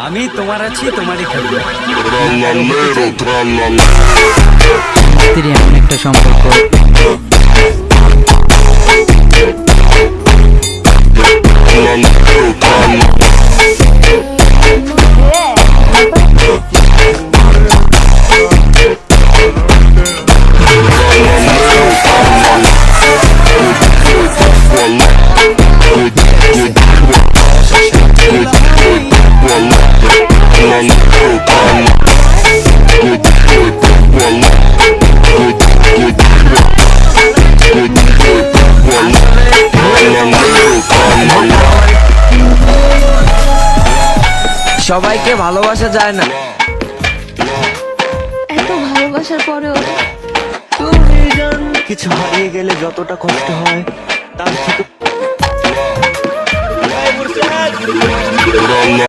আমি তোমার আছি, তোমারই খেলবো। স্ত্রী এমন একটা সম্পর্ক সবাইকে ভালোবাসা যায় না। এত ভালোবাসার পরেও তুমি জান কিছু হারিয়ে গেলে যতটা কষ্ট হয় তার থেকে